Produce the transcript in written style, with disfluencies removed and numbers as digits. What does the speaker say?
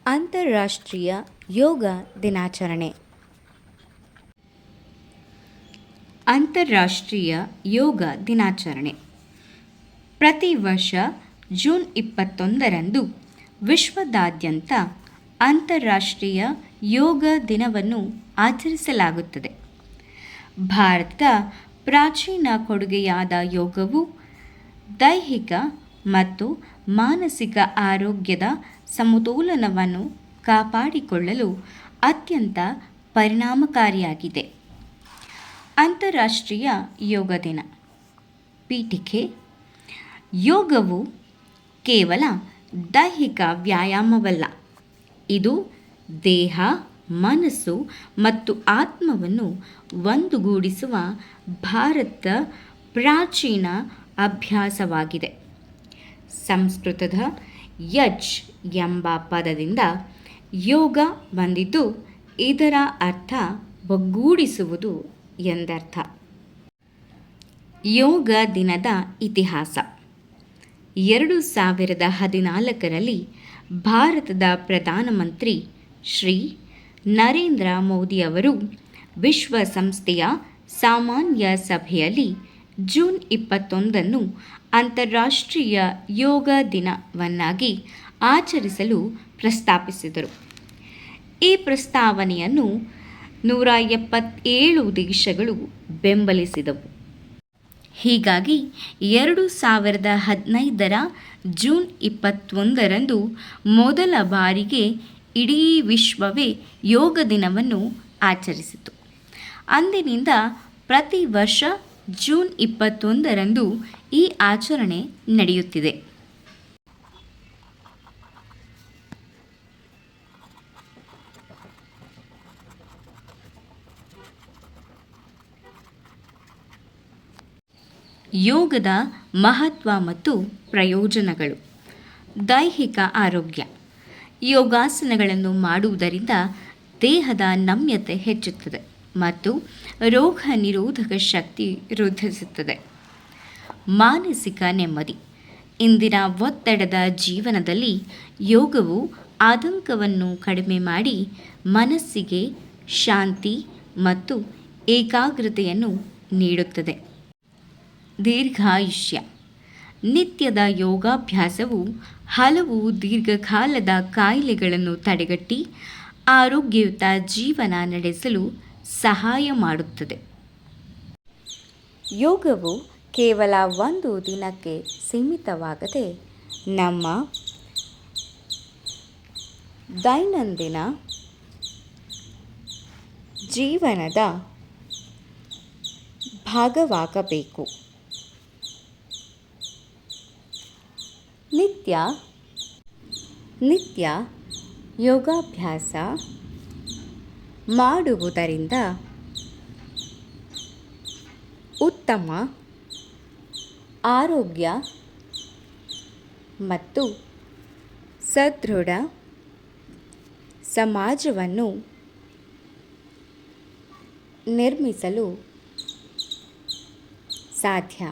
ಅಂತಾರಾಷ್ಟ್ರೀಯ ಯೋಗ ದಿನಾಚರಣೆ. ಅಂತಾರಾಷ್ಟ್ರೀಯ ಯೋಗ ದಿನಾಚರಣೆ ಪ್ರತಿ ವರ್ಷ ಜೂನ್ 21ರಂದು ವಿಶ್ವದಾದ್ಯಂತ ಅಂತಾರಾಷ್ಟ್ರೀಯ ಯೋಗ ದಿನವನ್ನು ಆಚರಿಸಲಾಗುತ್ತದೆ. ಭಾರತದ ಪ್ರಾಚೀನ ಕೊಡುಗೆಯಾದ ಯೋಗವು ದೈಹಿಕ ಮತ್ತು ಮಾನಸಿಕ ಆರೋಗ್ಯದ ಸಮತೋಲನವನ್ನು ಕಾಪಾಡಿಕೊಳ್ಳಲು ಅತ್ಯಂತ ಪರಿಣಾಮಕಾರಿಯಾಗಿದೆ. ಅಂತಾರಾಷ್ಟ್ರೀಯ ಯೋಗ ದಿನ. ಪೀಠಿಕೆ: ಯೋಗವು ಕೇವಲ ದೈಹಿಕ ವ್ಯಾಯಾಮವಲ್ಲ, ಇದು ದೇಹ, ಮನಸ್ಸು ಮತ್ತು ಆತ್ಮವನ್ನು ಒಂದುಗೂಡಿಸುವ ಭಾರತದ ಪ್ರಾಚೀನ ಅಭ್ಯಾಸವಾಗಿದೆ. ಸಂಸ್ಕೃತದ ಯಜ್ ಎಂಬ ಪದದಿಂದ ಯೋಗ ಬಂದಿದ್ದು, ಇದರ ಅರ್ಥ ಒಗ್ಗೂಡಿಸುವುದು ಎಂದರ್ಥ. ಯೋಗ ದಿನದ ಇತಿಹಾಸ. 2014ರಲ್ಲಿ ಭಾರತದ ಪ್ರಧಾನಮಂತ್ರಿ ಶ್ರೀ ನರೇಂದ್ರ ಮೋದಿಯವರು ವಿಶ್ವಸಂಸ್ಥೆಯ ಸಾಮಾನ್ಯ ಸಭೆಯಲ್ಲಿ ಜೂನ್ 21ನ್ನು ಅಂತಾರಾಷ್ಟ್ರೀಯ ಯೋಗ ದಿನವನ್ನಾಗಿ ಆಚರಿಸಲು ಪ್ರಸ್ತಾಪಿಸಿದರು. ಈ ಪ್ರಸ್ತಾವನೆಯನ್ನು 177 ದೇಶಗಳು ಬೆಂಬಲಿಸಿದವು. ಹೀಗಾಗಿ 2015ರ ಜೂನ್ 21ರಂದು ಮೊದಲ ಬಾರಿಗೆ ಇಡೀ ವಿಶ್ವವೇ ಯೋಗ ದಿನವನ್ನು ಆಚರಿಸಿತು. ಅಂದಿನಿಂದ ಪ್ರತಿ ವರ್ಷ ಜೂನ್ 21ರಂದು ಈ ಆಚರಣೆ ನಡೆಯುತ್ತಿದೆ. ಯೋಗದ ಮಹತ್ವ ಮತ್ತು ಪ್ರಯೋಜನಗಳು. ದೈಹಿಕ ಆರೋಗ್ಯ. ಯೋಗಾಸನಗಳನ್ನು ಮಾಡುವುದರಿಂದ ದೇಹದ ನಮ್ಯತೆ ಹೆಚ್ಚುತ್ತದೆ ಮತ್ತು ರೋಗ ನಿರೋಧಕ ಶಕ್ತಿ ವೃದ್ಧಿಸುತ್ತದೆ. ಮಾನಸಿಕ ನೆಮ್ಮದಿ. ಇಂದಿನ ಒತ್ತಡದ ಜೀವನದಲ್ಲಿ ಯೋಗವು ಆತಂಕವನ್ನು ಕಡಿಮೆ ಮಾಡಿ ಮನಸ್ಸಿಗೆ ಶಾಂತಿ ಮತ್ತು ಏಕಾಗ್ರತೆಯನ್ನು ನೀಡುತ್ತದೆ. ದೀರ್ಘಾಯುಷ್ಯ. ನಿತ್ಯದ ಯೋಗಾಭ್ಯಾಸವು ಹಲವು ದೀರ್ಘಕಾಲದ ಕಾಯಿಲೆಗಳನ್ನು ತಡೆಗಟ್ಟಿ ಆರೋಗ್ಯಯುತ ಜೀವನ ನಡೆಸಲು ಸಹಾಯ ಮಾಡುತ್ತದೆ. ಯೋಗವು ಕೇವಲ ಒಂದು ದಿನಕ್ಕೆ ಸೀಮಿತವಾಗದೆ ನಮ್ಮ ದೈನಂದಿನ ಜೀವನದ ಭಾಗವಾಗಬೇಕು. ನಿತ್ಯ ಯೋಗಾಭ್ಯಾಸ ಮಾಡುವುದರಿಂದ ಉತ್ತಮ ಆರೋಗ್ಯ ಮತ್ತು ಸದೃಢ ಸಮಾಜವನ್ನು ನಿರ್ಮಿಸಲು ಸಾಧ್ಯ.